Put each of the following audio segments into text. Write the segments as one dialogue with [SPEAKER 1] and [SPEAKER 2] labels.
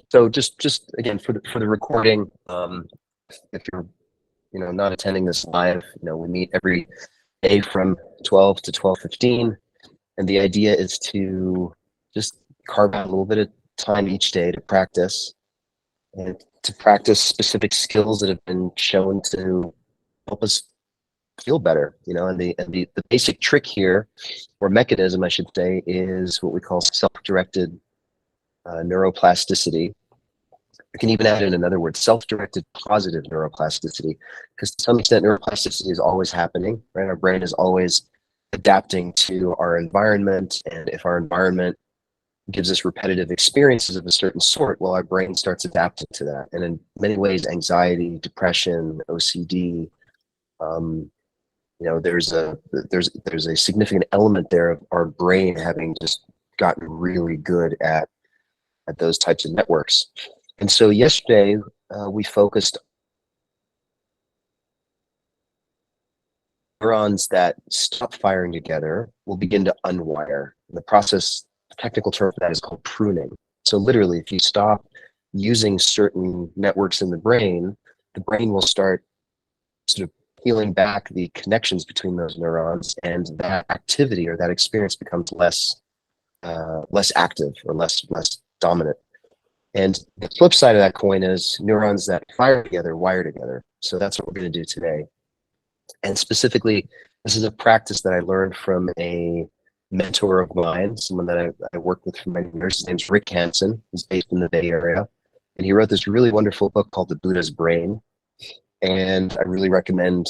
[SPEAKER 1] So just again for the recording, if you're not attending this live, we meet every day from 12 to 12:15, and the idea is to just carve out a little bit of time each day to practice and to practice specific skills that have been shown to help us feel better. And the basic trick here, or mechanism, I should say, is what we call self-directed neuroplasticity. I can even add in another word, self-directed positive neuroplasticity, because to some extent neuroplasticity is always happening, right? Our brain is always adapting to our environment, and if our environment gives us repetitive experiences of a certain sort, well, our brain starts adapting to that. And in many ways, anxiety, depression, OCD, there's a significant element there of our brain having just gotten really good at those types of networks. And so yesterday we focused neurons that stop firing together will begin to unwire. And the process, the technical term for that is called pruning. So literally, if you stop using certain networks in the brain will start sort of peeling back the connections between those neurons, and that activity or that experience becomes less active or less dominant. And the flip side of that coin is neurons that fire together wire together. So that's what we're going to do today. And specifically, this is a practice that I learned from a mentor of mine, someone that I worked with for many years. His name's Rick Hansen. He's based in the Bay Area. And he wrote this really wonderful book called The Buddha's Brain. And I really recommend,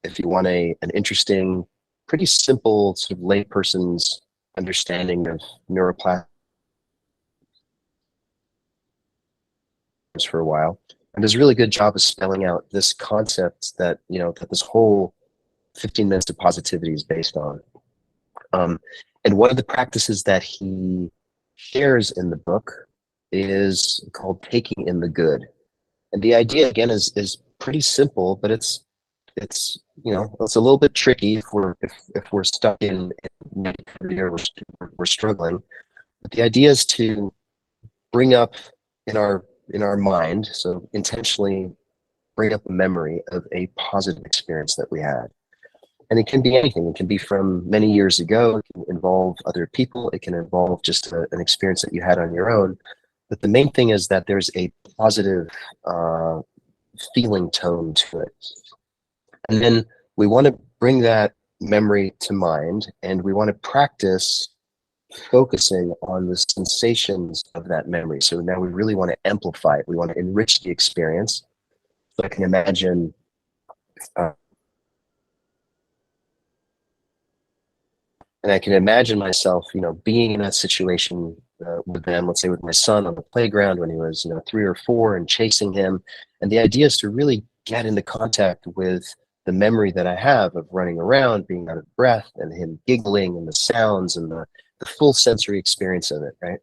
[SPEAKER 1] if you want an interesting, pretty simple sort of layperson's understanding of neuroplasticity for a while, and does a really good job of spelling out this concept that that this whole 15 minutes of positivity is based on. And one of the practices that he shares in the book is called taking in the good. And the idea again is pretty simple, but it's it's a little bit tricky if we're stuck in negativity or we're struggling. But the idea is to bring up in our mind, so intentionally bring up a memory of a positive experience that we had. And it can be anything. It can be from many years ago. It can involve other people. It can involve just an experience that you had on your own. But the main thing is that there's a positive feeling tone to it. And then we want to bring that memory to mind, and we want to practice focusing on the sensations of that memory. So now we really want to amplify it. We want to enrich the experience. So I can imagine myself, being in that situation with them, let's say with my son on the playground when he was, 3 or 4, and chasing him. And the idea is to really get into contact with the memory that I have of running around, being out of breath, and him giggling, and the sounds, and the full sensory experience of it, right?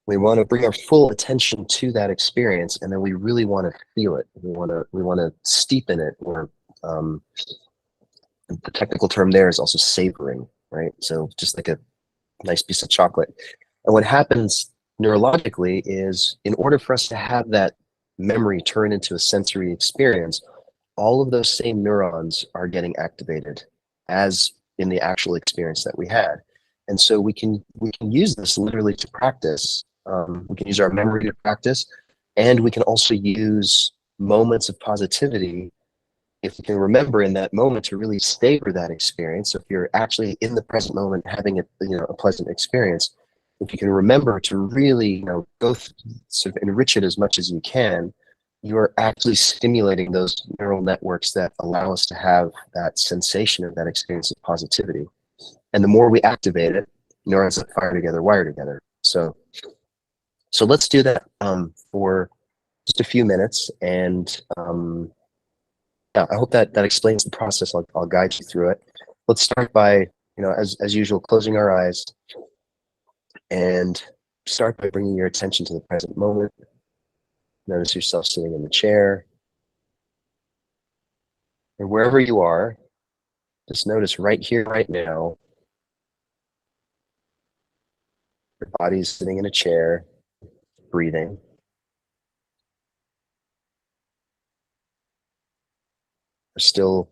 [SPEAKER 1] We want to bring our full attention to that experience, and then we really want to feel it. We want to steep in it, or the technical term there is also savoring, right? So just like a nice piece of chocolate. And what happens neurologically is, in order for us to have that memory turn into a sensory experience, all of those same neurons are getting activated as in the actual experience that we had. And so we can use this literally to practice. We can use our memory to practice, and we can also use moments of positivity, if we can remember in that moment, to really savor that experience. So if you're actually in the present moment having a pleasant experience, if you can remember to really go sort of enrich it as much as you can, you are actually stimulating those neural networks that allow us to have that sensation of that experience of positivity. And the more we activate it, neurons that fire together wire together. So let's do that for just a few minutes, and yeah, I hope that explains the process. I'll guide you through it. Let's start by, as usual, closing our eyes, and start by bringing your attention to the present moment. Notice yourself sitting in the chair, and wherever you are, just notice right here, right now, your body's sitting in a chair, breathing. still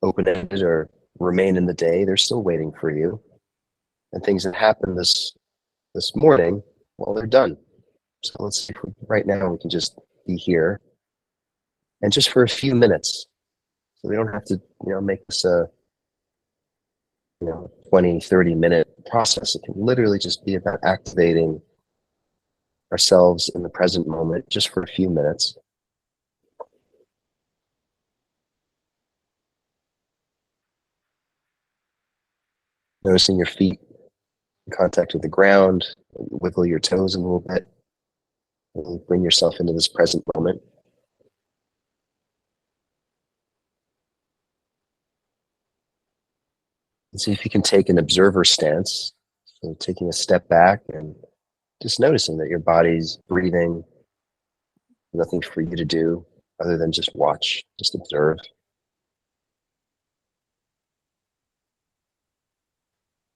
[SPEAKER 1] open-ended or remain in the day, they're still waiting for you. And things that happen this morning, well, they're done. So let's see if right now we can just be here, and just for a few minutes. So we don't have to, make this a 20, 30-minute process. It can literally just be about activating ourselves in the present moment just for a few minutes. Noticing your feet in contact with the ground, wiggle your toes a little bit, and bring yourself into this present moment. And see if you can take an observer stance. So taking a step back and just noticing that your body's breathing, nothing for you to do other than just watch, just observe.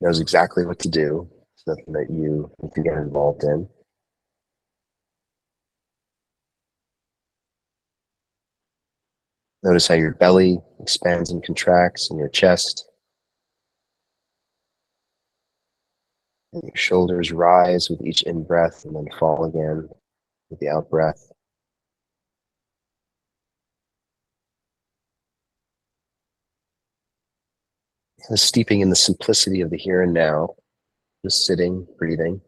[SPEAKER 1] Knows exactly what to do. It's nothing that you need to get involved in. Notice how your belly expands and contracts in your chest. And your shoulders rise with each in-breath and then fall again with the out-breath. Kind of steeping in the simplicity of the here and now, just sitting, breathing.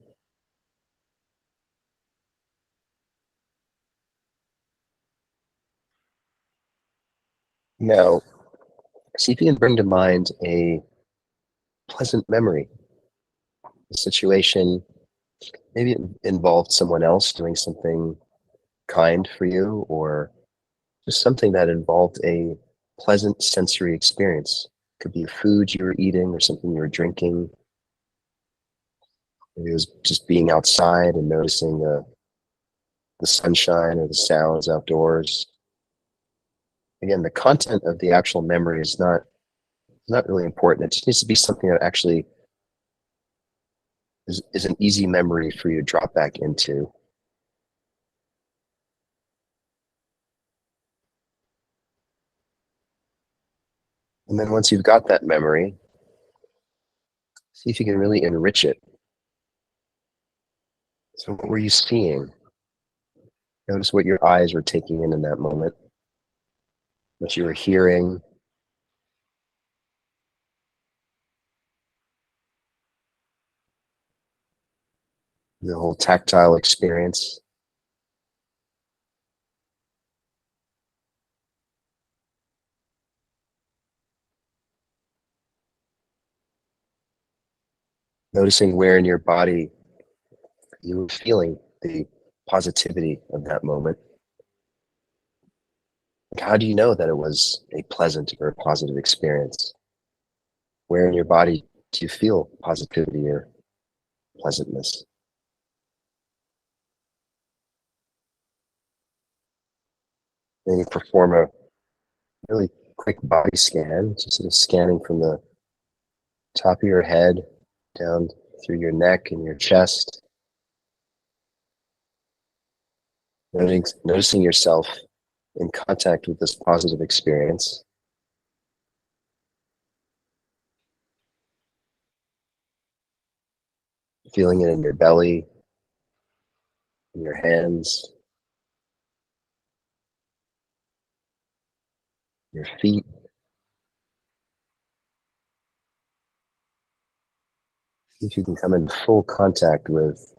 [SPEAKER 1] Now, see if you can bring to mind a pleasant memory, a situation. Maybe it involved someone else doing something kind for you, or just something that involved a pleasant sensory experience. Could be food you were eating or something you were drinking. Maybe it was just being outside and noticing the sunshine or the sounds outdoors. Again, the content of the actual memory is not really important. It just needs to be something that actually is an easy memory for you to drop back into. And then once you've got that memory, see if you can really enrich it. So what were you seeing? Notice what your eyes were taking in that moment, what you were hearing, the whole tactile experience. Noticing where in your body you were feeling the positivity of that moment. Like, how do you know that it was a pleasant or a positive experience? Where in your body do you feel positivity or pleasantness? Then you perform a really quick body scan, just sort of scanning from the top of your head down through your neck and your chest, noticing yourself in contact with this positive experience. Feeling it in your belly, in your hands, your feet. See if you can come in full contact with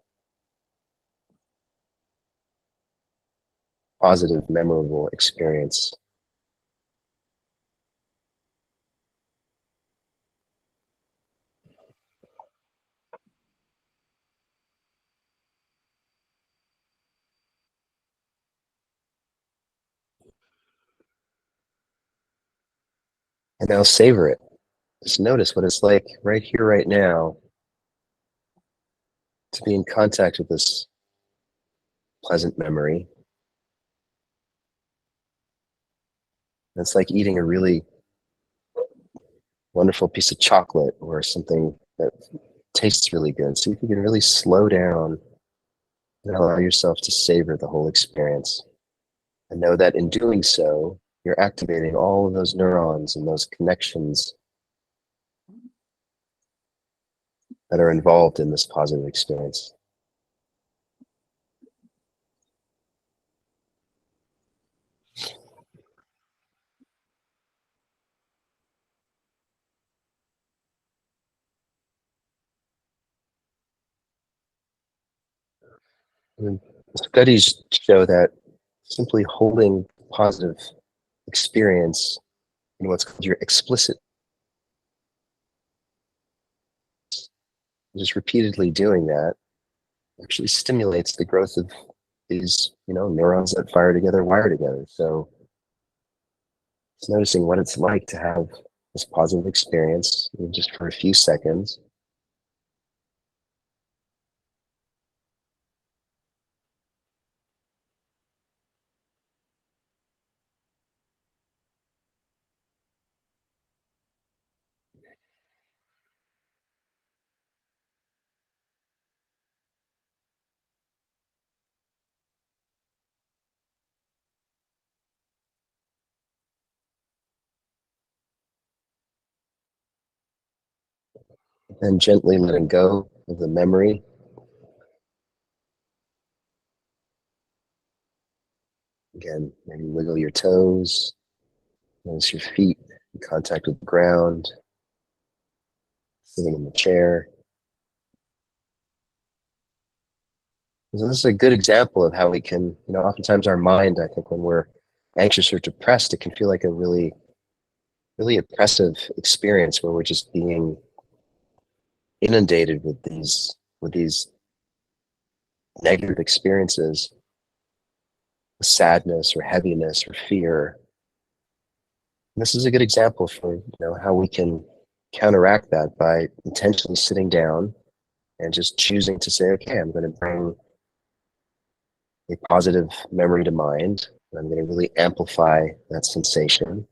[SPEAKER 1] positive, memorable experience. And now savor it. Just notice what it's like right here, right now, to be in contact with this pleasant memory. And it's like eating a really wonderful piece of chocolate or something that tastes really good. So you can really slow down and allow yourself to savor the whole experience. And know that in doing so, you're activating all of those neurons and those connections that are involved in this positive experience. And studies show that simply holding positive experience in what's called your explicit, just repeatedly doing that actually stimulates the growth of these, neurons that fire together, wire together. So it's noticing what it's like to have this positive experience just for a few seconds. And gently letting go of the memory. Again, maybe wiggle your toes, notice your feet in contact with the ground, sitting in the chair. So this is a good example of how we can, oftentimes our mind, I think when we're anxious or depressed, it can feel like a really, really oppressive experience where we're just being inundated with these negative experiences, sadness or heaviness or fear. And this is a good example for how we can counteract that by intentionally sitting down and just choosing to say, okay, I'm going to bring a positive memory to mind. I'm going to really amplify that sensation,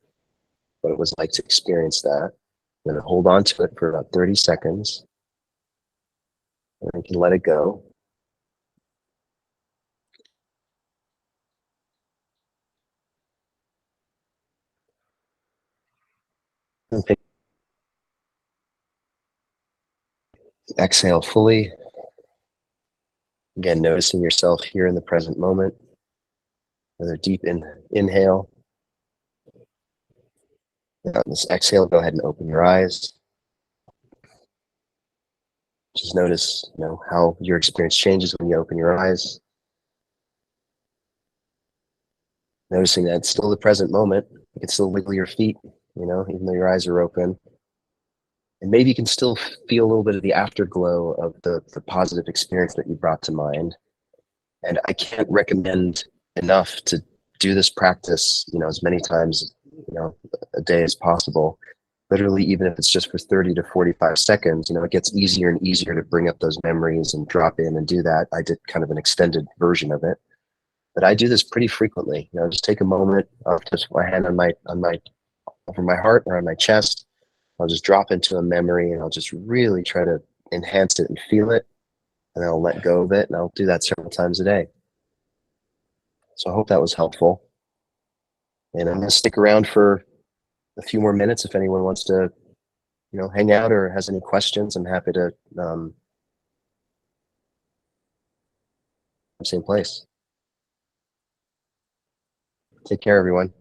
[SPEAKER 1] what it was like to experience that. I'm going to hold on to it for about 30 seconds, and I can let it go. And exhale fully. Again, noticing yourself here in the present moment. Another deep inhale. On this exhale, go ahead and open your eyes. Just notice, how your experience changes when you open your eyes. Noticing that it's still the present moment. You can still wiggle your feet, even though your eyes are open. And maybe you can still feel a little bit of the afterglow of the positive experience that you brought to mind. And I can't recommend enough to do this practice, as many times, a day as possible. Literally, even if it's just for 30 to 45 seconds, it gets easier and easier to bring up those memories and drop in and do that. I did kind of an extended version of it, but I do this pretty frequently. Just take a moment, I'll just put my hand on my over my heart or on my chest. I'll just drop into a memory and I'll just really try to enhance it and feel it, and then I'll let go of it, and I'll do that several times a day. So I hope that was helpful. And I'm going to stick around for a few more minutes if anyone wants to, hang out or has any questions. I'm happy to same place. Take care, everyone.